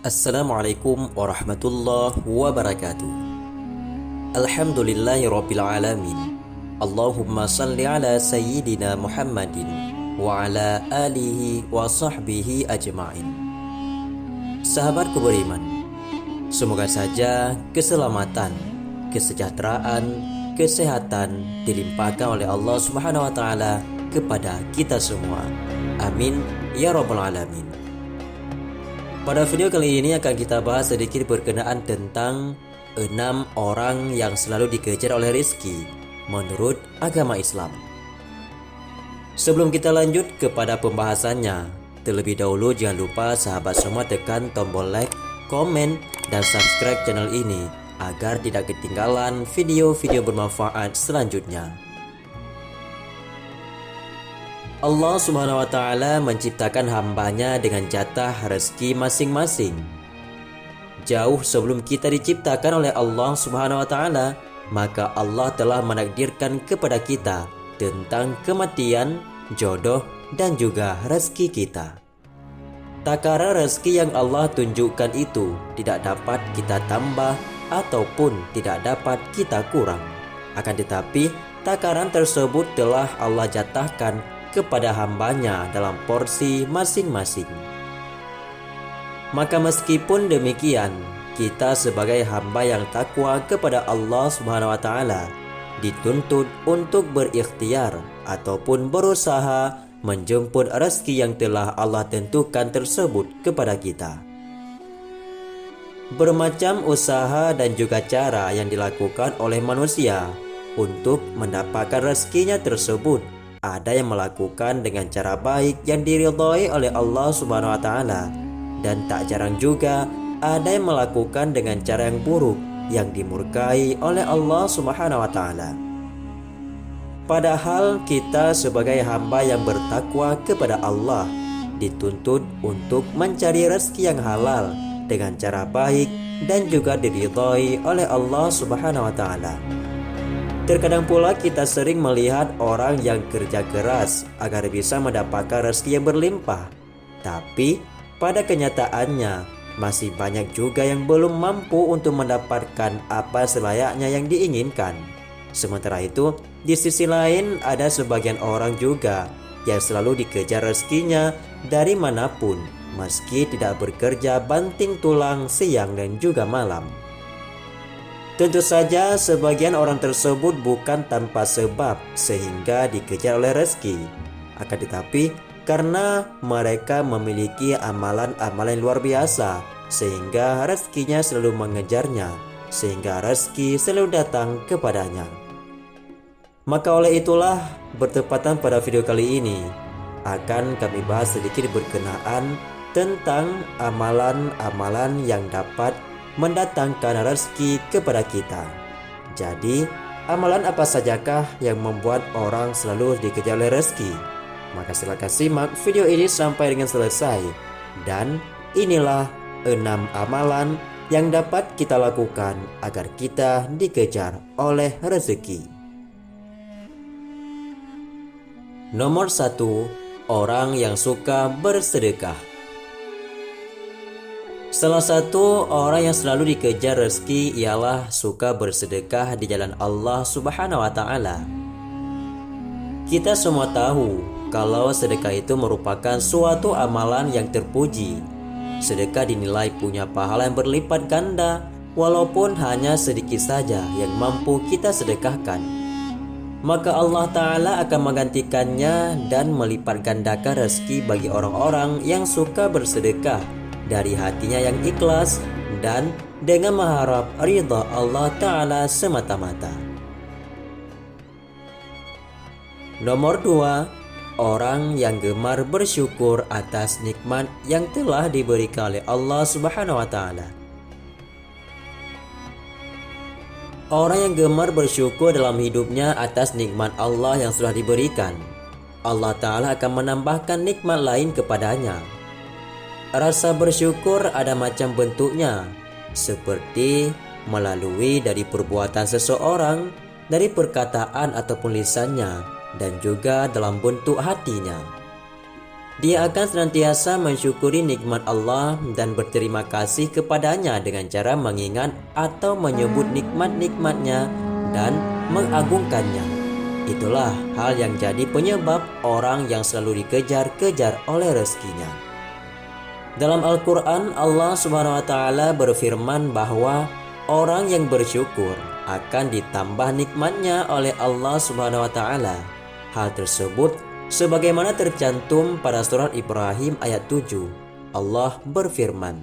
Assalamualaikum warahmatullahi wabarakatuh. Alhamdulillahirabbil alamin. Allahumma salli ala sayyidina Muhammadin wa ala alihi wa sahbihi ajma'in. Sahabatku beriman, semoga saja keselamatan, kesejahteraan, kesehatan dilimpahkan oleh Allah Subhanahu wa taala kepada kita semua. Amin ya rabbal alamin. Pada video kali ini akan kita bahas sedikit berkenaan tentang 6 orang yang selalu dikejar oleh rezeki menurut agama Islam. Sebelum kita lanjut kepada pembahasannya, terlebih dahulu jangan lupa sahabat semua tekan tombol like, komen, dan subscribe channel ini agar tidak ketinggalan video-video bermanfaat selanjutnya. Allah Subhanahu wa taala menciptakan hambanya dengan jatah rezeki masing-masing. Jauh sebelum kita diciptakan oleh Allah Subhanahu wa taala, maka Allah telah menakdirkan kepada kita tentang kematian, jodoh, dan juga rezeki kita. Takaran rezeki yang Allah tunjukkan itu tidak dapat kita tambah ataupun tidak dapat kita kurang. Akan tetapi, takaran tersebut telah Allah jatahkan kepada hambanya dalam porsi masing-masing. Maka meskipun demikian, kita sebagai hamba yang takwa kepada Allah Subhanahu wa taala dituntut untuk berikhtiar ataupun berusaha menjemput rezeki yang telah Allah tentukan tersebut kepada kita. Bermacam usaha dan juga cara yang dilakukan oleh manusia untuk mendapatkan rezekinya tersebut. Ada yang melakukan dengan cara baik yang diridhai oleh Allah Subhanahu wa taala, dan tak jarang juga ada yang melakukan dengan cara yang buruk yang dimurkai oleh Allah Subhanahu wa taala. Padahal kita sebagai hamba yang bertakwa kepada Allah dituntut untuk mencari rezeki yang halal dengan cara baik dan juga diridhai oleh Allah Subhanahu wa taala. Terkadang pula kita sering melihat orang yang kerja keras agar bisa mendapatkan rezeki yang berlimpah. Tapi pada kenyataannya masih banyak juga yang belum mampu untuk mendapatkan apa selayaknya yang diinginkan. Sementara itu, di sisi lain ada sebagian orang juga yang selalu dikejar rezekinya dari manapun, meski tidak bekerja banting tulang siang dan juga malam. Tentu saja sebagian orang tersebut bukan tanpa sebab sehingga dikejar oleh rezeki. Akan tetapi karena mereka memiliki amalan-amalan luar biasa, sehingga rezekinya selalu mengejarnya, sehingga rezeki selalu datang kepadanya. Maka oleh itulah bertepatan pada video kali ini akan kami bahas sedikit berkenaan tentang amalan-amalan yang dapat mendatangkan rezeki kepada kita. Jadi, amalan apa sajakah yang membuat orang selalu dikejar oleh rezeki? Maka silakan simak video ini sampai dengan selesai. Dan inilah 6 amalan yang dapat kita lakukan agar kita dikejar oleh rezeki. Nomor 1, orang yang suka bersedekah. Salah satu orang yang selalu dikejar rezeki ialah suka bersedekah di jalan Allah Subhanahu wa taala. Kita semua tahu kalau sedekah itu merupakan suatu amalan yang terpuji. Sedekah dinilai punya pahala yang berlipat ganda walaupun hanya sedikit saja yang mampu kita sedekahkan. Maka Allah Ta'ala akan menggantikannya dan melipat gandakan rezeki bagi orang-orang yang suka bersedekah dari hatinya yang ikhlas dan dengan mengharap ridha Allah Ta'ala semata-mata. Nomor 2, orang yang gemar bersyukur atas nikmat yang telah diberikan oleh Allah Subhanahu wa taala. Orang yang gemar bersyukur dalam hidupnya atas nikmat Allah yang sudah diberikan, Allah Ta'ala akan menambahkan nikmat lain kepadanya. Rasa bersyukur ada macam bentuknya, seperti melalui dari perbuatan seseorang, dari perkataan ataupun lisannya, dan juga dalam bentuk hatinya. Dia akan senantiasa mensyukuri nikmat Allah dan berterima kasih kepadanya dengan cara mengingat atau menyebut nikmat-nikmatnya dan mengagungkannya. Itulah hal yang jadi penyebab orang yang selalu dikejar-kejar oleh rezekinya. Dalam Al-Quran, Allah Subhanahu wa Ta'ala berfirman bahwa orang yang bersyukur akan ditambah nikmatnya oleh Allah Subhanahu wa Ta'ala. Hal tersebut sebagaimana tercantum pada surat Ibrahim ayat 7. Allah berfirman,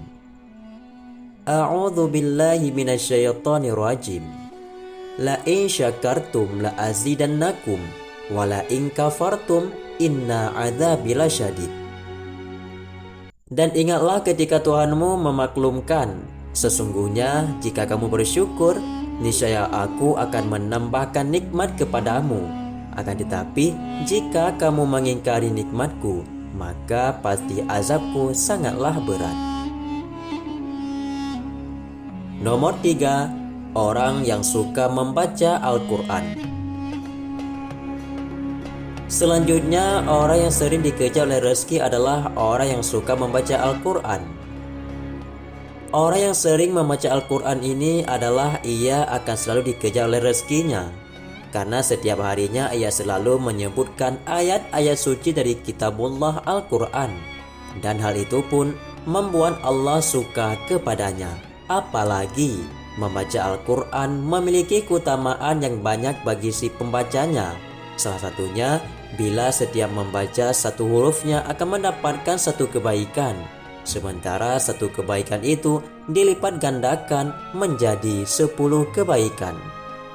A'udzu billahi minasyaitonir rajim. La in syakartum la azidannakum wa la in kafartum inna adzabi lasyadid. Dan ingatlah ketika Tuhanmu memaklumkan, sesungguhnya jika kamu bersyukur, niscaya aku akan menambahkan nikmat kepadamu. Akan tetapi jika kamu mengingkari nikmatku, maka pasti azabku sangatlah berat. Nomor 3. Orang yang suka membaca Al-Quran. Selanjutnya, orang yang sering dikejar oleh rezeki adalah orang yang suka membaca Al-Quran. Orang yang sering membaca Al-Quran ini adalah ia akan selalu dikejar oleh rezekinya, karena setiap harinya ia selalu menyebutkan ayat-ayat suci dari kitabullah Al-Quran, dan hal itu pun membuat Allah suka kepadanya. Apalagi membaca Al-Quran memiliki keutamaan yang banyak bagi si pembacanya. Salah satunya, bila setiap membaca satu hurufnya akan mendapatkan satu kebaikan, sementara satu kebaikan itu dilipat gandakan menjadi 10 kebaikan.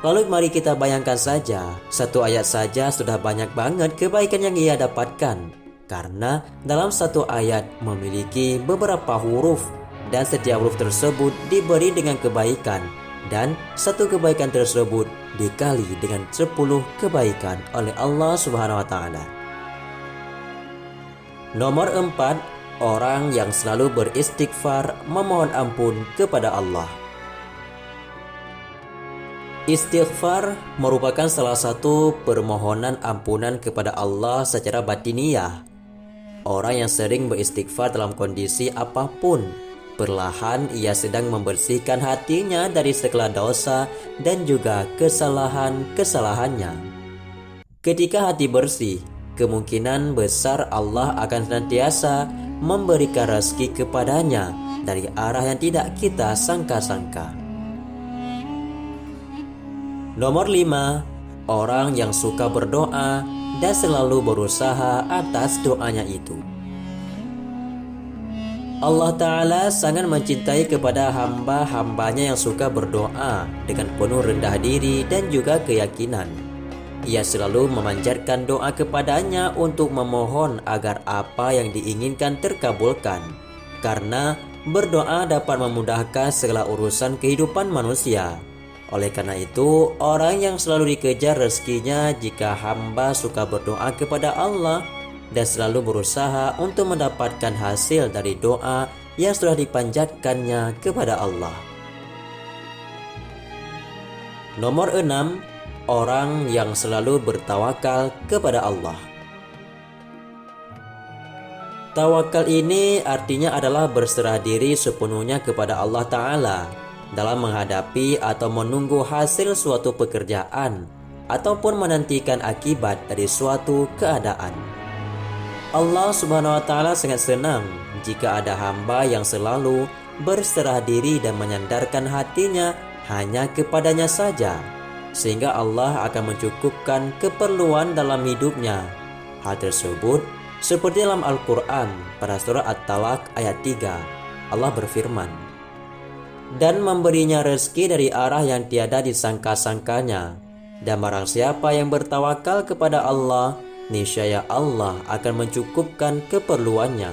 Lalu mari kita bayangkan saja, satu ayat saja sudah banyak banget kebaikan yang ia dapatkan, karena dalam satu ayat memiliki beberapa huruf, dan setiap huruf tersebut diberi dengan kebaikan, dan satu kebaikan tersebut dikali dengan 10 kebaikan oleh Allah Subhanahu wa Ta'ala. Nomor 4. Orang yang selalu beristighfar memohon ampun kepada Allah. Istighfar merupakan salah satu permohonan ampunan kepada Allah secara batiniah. Orang yang sering beristighfar dalam kondisi apapun, perlahan ia sedang membersihkan hatinya dari segala dosa dan juga kesalahan-kesalahannya. Ketika hati bersih, kemungkinan besar Allah akan senantiasa memberikan rezeki kepadanya dari arah yang tidak kita sangka-sangka. Nomor 5. Orang yang suka berdoa dan selalu berusaha atas doanya itu. Allah Ta'ala sangat mencintai kepada hamba-hambanya yang suka berdoa dengan penuh rendah diri dan juga keyakinan. Ia selalu memanjatkan doa kepadanya untuk memohon agar apa yang diinginkan terkabulkan, karena berdoa dapat memudahkan segala urusan kehidupan manusia. Oleh karena itu, orang yang selalu dikejar rezekinya jika hamba suka berdoa kepada Allah dan selalu berusaha untuk mendapatkan hasil dari doa yang sudah dipanjatkannya kepada Allah. Nomor 6. Orang yang selalu bertawakal kepada Allah. Tawakal ini artinya adalah berserah diri sepenuhnya kepada Allah Ta'ala dalam menghadapi atau menunggu hasil suatu pekerjaan ataupun menantikan akibat dari suatu keadaan. Allah Subhanahu wa Ta'ala sangat senang jika ada hamba yang selalu berserah diri dan menyandarkan hatinya hanya kepadanya saja, sehingga Allah akan mencukupkan keperluan dalam hidupnya. Hal tersebut seperti dalam Al-Quran pada surah At-Talaq ayat 3. Allah berfirman, dan memberinya rezeki dari arah yang tiada disangka-sangkanya, dan barang siapa yang bertawakal kepada Allah, niscaya Allah akan mencukupkan keperluannya.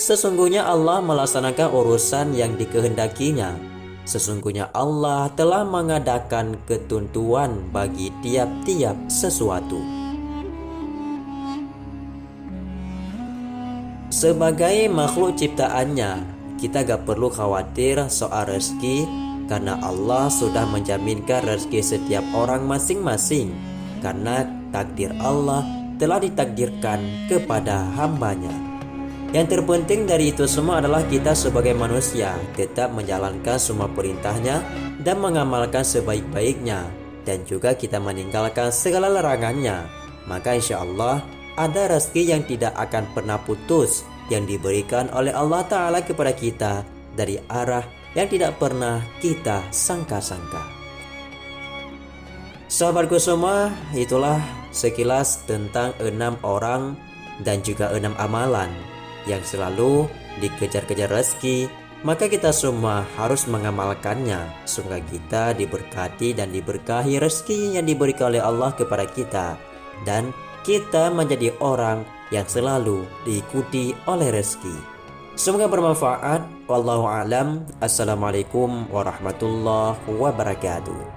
Sesungguhnya Allah melaksanakan urusan yang dikehendakinya. Sesungguhnya Allah telah mengadakan ketentuan bagi tiap-tiap sesuatu. Sebagai makhluk ciptaannya, kita gak perlu khawatir soal rezeki, karena Allah sudah menjaminkan rezeki setiap orang masing-masing, karena takdir Allah telah ditakdirkan kepada hambanya. Yang terpenting dari itu semua adalah kita sebagai manusia tetap menjalankan semua perintahnya dan mengamalkan sebaik-baiknya, dan juga kita meninggalkan segala larangannya. Maka insya Allah ada rezeki yang tidak akan pernah putus yang diberikan oleh Allah Ta'ala kepada kita dari arah yang tidak pernah kita sangka-sangka. Sahabatku semua, itulah sekilas tentang 6 orang dan juga 6 amalan yang selalu dikejar-kejar rezeki. Maka kita semua harus mengamalkannya. Semoga kita diberkati dan diberkahi rezeki yang diberikan oleh Allah kepada kita, dan kita menjadi orang yang selalu diikuti oleh rezeki. Semoga bermanfaat. Wallahu a'lam. Assalamualaikum warahmatullahi wabarakatuh.